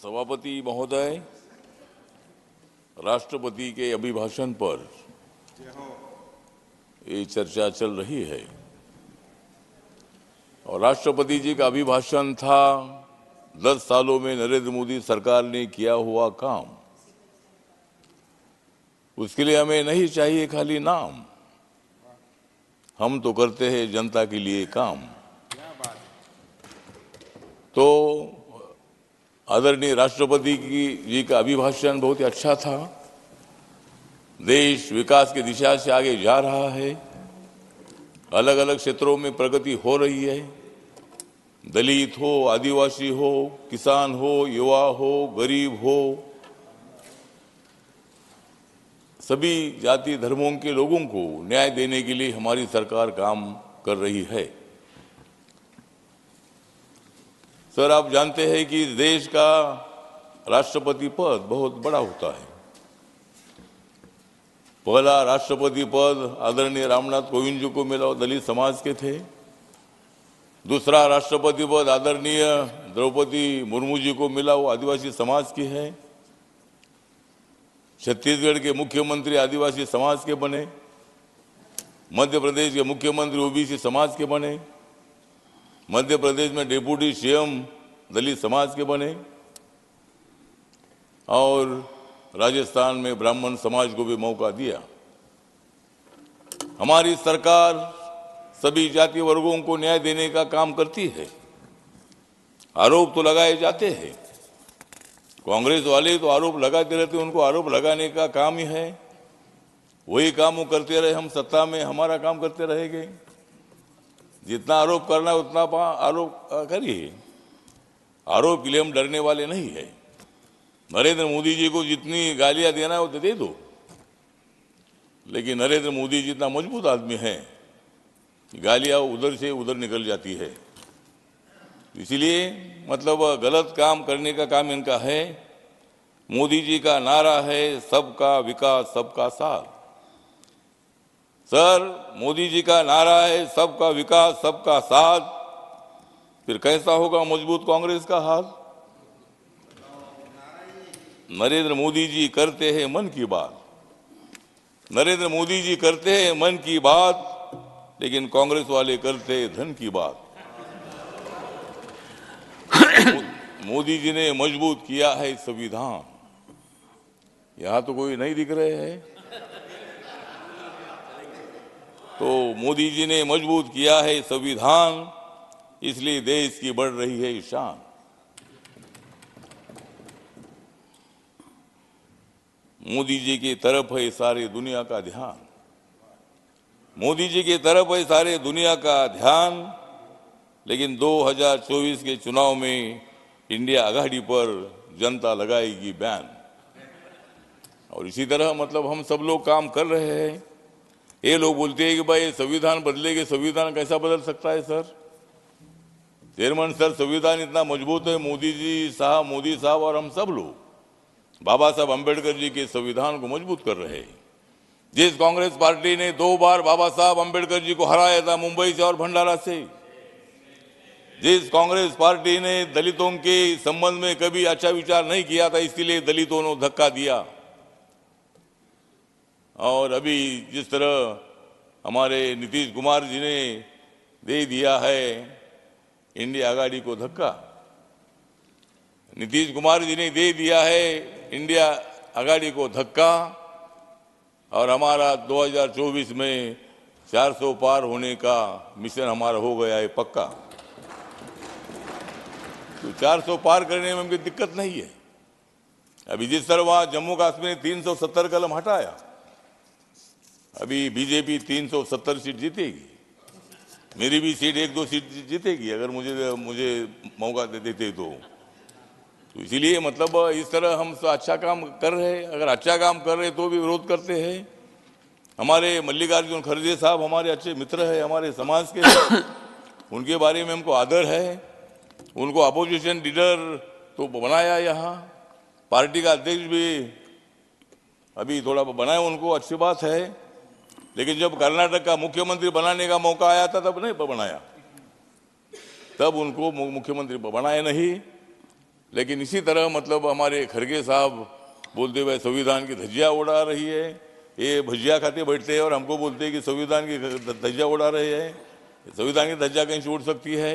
सभापति महोदय, राष्ट्रपति के अभिभाषण पर ये चर्चा चल रही है और राष्ट्रपति जी का अभिभाषण था 10 सालों में नरेंद्र मोदी सरकार ने किया हुआ काम। उसके लिए हमें नहीं चाहिए खाली नाम, हम तो करते हैं जनता के लिए काम। तो आदरणीय राष्ट्रपति जी का अभिभाषण बहुत ही अच्छा था। देश विकास की दिशा से आगे जा रहा है, अलग अलग क्षेत्रों में प्रगति हो रही है। दलित हो, आदिवासी हो, किसान हो, युवा हो, गरीब हो, सभी जाति धर्मों के लोगों को न्याय देने के लिए हमारी सरकार काम कर रही है। सर, आप जानते हैं कि देश का राष्ट्रपति पद बहुत बड़ा होता है। पहला राष्ट्रपति पद आदरणीय रामनाथ कोविंद जी को मिला, दलित समाज के थे। दूसरा राष्ट्रपति पद आदरणीय द्रौपदी मुर्मू जी को मिला, वो आदिवासी समाज की है। छत्तीसगढ़ के मुख्यमंत्री आदिवासी समाज के बने, मध्य प्रदेश के मुख्यमंत्री ओबीसी समाज के बने, मध्य प्रदेश में डिप्टी सीएम दलित समाज के बने और राजस्थान में ब्राह्मण समाज को भी मौका दिया। हमारी सरकार सभी जाति वर्गों को न्याय देने का काम करती है। आरोप तो लगाए जाते हैं, कांग्रेस वाले तो आरोप लगाते रहते हैं, उनको आरोप लगाने का काम ही है। वही काम वो करते रहे, हम सत्ता में हमारा काम करते रहेंगे। जितना आरोप करना है उतना आरोप करिए। आरोप के लिए हम डरने वाले नहीं है। नरेंद्र मोदी जी को जितनी गालियां देना है वो तो दे दो, लेकिन नरेंद्र मोदी जी इतना मजबूत आदमी है कि गालियां उधर से उधर निकल जाती है। इसीलिए मतलब गलत काम करने का काम इनका है। मोदी जी का नारा है सबका विकास सबका साथ। सर, मोदी जी का नारा है सबका विकास सबका साथ, फिर कैसा होगा मजबूत कांग्रेस का हाथ? नरेंद्र मोदी जी करते हैं मन की बात, नरेंद्र मोदी जी करते हैं मन की बात, लेकिन कांग्रेस वाले करते हैं धन की बात। मोदी जी ने मजबूत किया है संविधान। यहां तो कोई नहीं दिख रहे हैं। तो मोदी जी ने मजबूत किया है संविधान, इसलिए देश की बढ़ रही है शान। मोदी जी की तरफ है सारी दुनिया का ध्यान, मोदी जी की तरफ है सारे दुनिया का ध्यान। लेकिन 2024 के चुनाव में इंडिया आघाड़ी पर जनता लगाएगी बैन। और इसी तरह मतलब हम सब लोग काम कर रहे हैं। ये लोग बोलते हैं कि भाई संविधान बदलेंगे, संविधान कैसा बदल सकता है सर? चेयरमैन सर, संविधान इतना मजबूत है, मोदी साहब और हम सब लोग बाबा साहब अंबेडकर जी के संविधान को मजबूत कर रहे हैं। जिस कांग्रेस पार्टी ने 2 बार बाबा साहब अंबेडकर जी को हराया था, मुंबई से और भंडारा से, जिस कांग्रेस पार्टी ने दलितों के संबंध में कभी अच्छा विचार नहीं किया था, इसलिए दलितों ने धक्का दिया। और अभी जिस तरह हमारे नीतीश कुमार जी ने दे दिया है इंडिया आघाड़ी को धक्का, नीतीश कुमार जी ने दे दिया है इंडिया आघाड़ी को धक्का, और हमारा 2024 में 400 पार होने का मिशन हमारा हो गया है पक्का। तो 400 पार करने में हमको दिक्कत नहीं है। अभी जिस तरह वहां जम्मू कश्मीर ने 370 कलम हटाया, अभी बीजेपी 370 सीट जीतेगी। मेरी भी सीट 1-2 सीट जीतेगी अगर मुझे मौका दे देते तो इसीलिए मतलब इस तरह हम अच्छा काम कर रहे हैं। अगर अच्छा काम कर रहे तो भी विरोध करते हैं। हमारे मल्लिकार्जुन खड़गे साहब हमारे अच्छे मित्र हैं, हमारे समाज के, उनके बारे में हमको आदर है। उनको अपोजिशन लीडर तो बनाया, यहाँ पार्टी का अध्यक्ष भी अभी थोड़ा बनाया, उनको अच्छी बात है। लेकिन जब कर्नाटक का मुख्यमंत्री बनाने का मौका आया था तब नहीं बनाया, तब उनको मुख्यमंत्री बनाया नहीं। लेकिन इसी तरह मतलब हमारे खड़गे साहब बोलते हुए संविधान की धज्जियां उड़ा रही है, ये भजिया खाते बैठते हैं और हमको बोलते हैं कि संविधान की धज्जियां उड़ा रहे हैं। संविधान की धज्जियां कहीं से उड़ सकती है?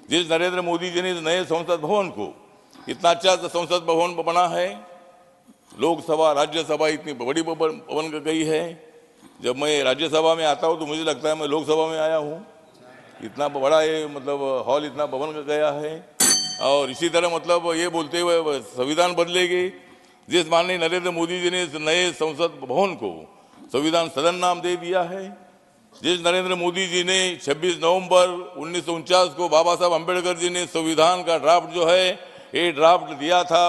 जिस नरेंद्र मोदी जी ने इस नए संसद भवन को, इतना अच्छा संसद भवन बना है, लोकसभा राज्यसभा इतनी बड़ी बन गई है। जब मैं राज्यसभा में आता हूँ तो मुझे लगता है मैं लोकसभा में आया हूँ, इतना बड़ा ये मतलब हॉल इतना बन गया है। और इसी तरह मतलब ये बोलते हुए संविधान बदलेगी। जिस माननीय नरेंद्र मोदी जी ने इस नए संसद भवन को संविधान सदन नाम दे दिया है, जिस नरेंद्र मोदी जी ने 26 नवंबर 1949 को बाबा साहब अम्बेडकर जी ने संविधान का ड्राफ्ट जो है ये ड्राफ्ट दिया था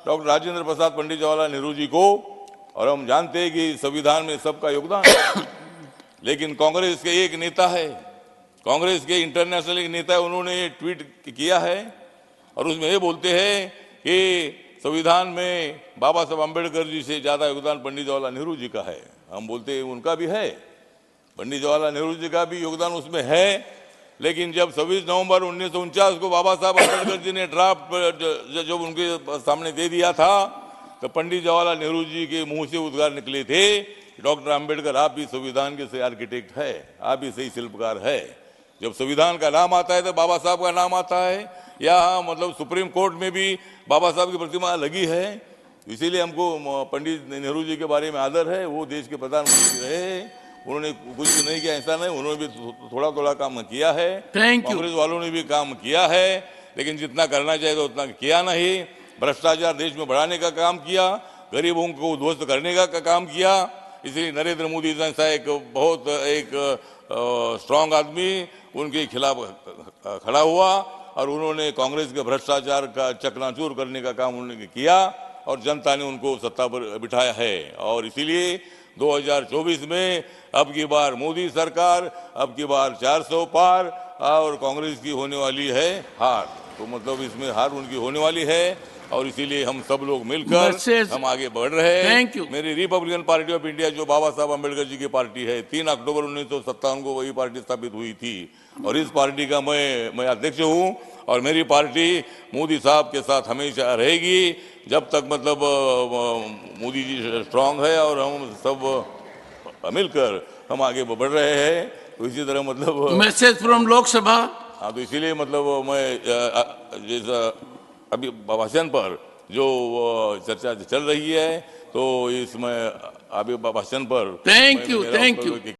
डॉक्टर राजेंद्र प्रसाद पंडित जवाहरलाल नेहरू जी को, और हम जानते हैं कि संविधान में सबका योगदान है। लेकिन कांग्रेस के एक नेता है, कांग्रेस के इंटरनेशनल एक नेता है, उन्होंने ट्वीट किया है और उसमें ये बोलते हैं कि संविधान में बाबा साहब अम्बेडकर जी से ज्यादा योगदान पंडित जवाहरलाल नेहरू जी का है। हम बोलते हैं उनका भी है, पंडित जवाहरलाल नेहरू जी का भी योगदान उसमें है। लेकिन जब 26 नवंबर 1949 को बाबा साहब अम्बेडकर जी ने ड्राफ्ट जब उनके सामने दे दिया था तो पंडित जवाहरलाल नेहरू जी के मुंह से उद्गार निकले थे, डॉक्टर अम्बेडकर आप भी संविधान के सही आर्किटेक्ट है, आप भी सही शिल्पकार है। जब संविधान का नाम आता है तो बाबा साहब का नाम आता है। या मतलब सुप्रीम कोर्ट में भी बाबा साहब की प्रतिमा लगी है, इसीलिए हमको पंडित नेहरू जी के बारे में आदर है। वो देश के प्रधानमंत्री रहे, उन्होंने कुछ नहीं किया ऐसा नहीं, उन्होंने भी थोड़ा थोड़ा काम किया है, कांग्रेस वालों ने भी काम किया है, लेकिन जितना करना चाहिए तो उतना किया नहीं। भ्रष्टाचार देश में बढ़ाने का काम किया, गरीबों को उद्ध्वस्त करने का काम किया। इसलिए नरेंद्र मोदी जैसा एक बहुत स्ट्रांग आदमी उनके खिलाफ खड़ा हुआ और उन्होंने कांग्रेस के भ्रष्टाचार का चकनाचूर करने का काम उन्होंने किया और जनता ने उनको सत्ता पर बिठाया है। और इसीलिए 2024 में अब की बार मोदी सरकार, अब की बार 400 पार और कांग्रेस की होने वाली है हार। तो मतलब इसमें हार उनकी होने वाली है और इसीलिए हम सब लोग मिलकर हम आगे बढ़ रहे हैं। मेरी रिपब्लिकन पार्टी ऑफ इंडिया जो बाबा साहब अम्बेडकर जी की पार्टी है, 3 अक्टूबर 1957 को वही पार्टी स्थापित हुई थी और इस पार्टी का मैं अध्यक्ष हूँ और मेरी पार्टी मोदी साहब के साथ हमेशा रहेगी जब तक मतलब मोदी जी स्ट्रांग है और हम सब मिलकर हम आगे बढ़ रहे हैं। तो इसी तरह मतलब मैसेज फ्रॉम लोकसभा। हाँ, तो इसीलिए मतलब मैं जैसा अभी भाषण पर जो चर्चा चल रही है तो इसमें अभी भाषण पर थैंक यू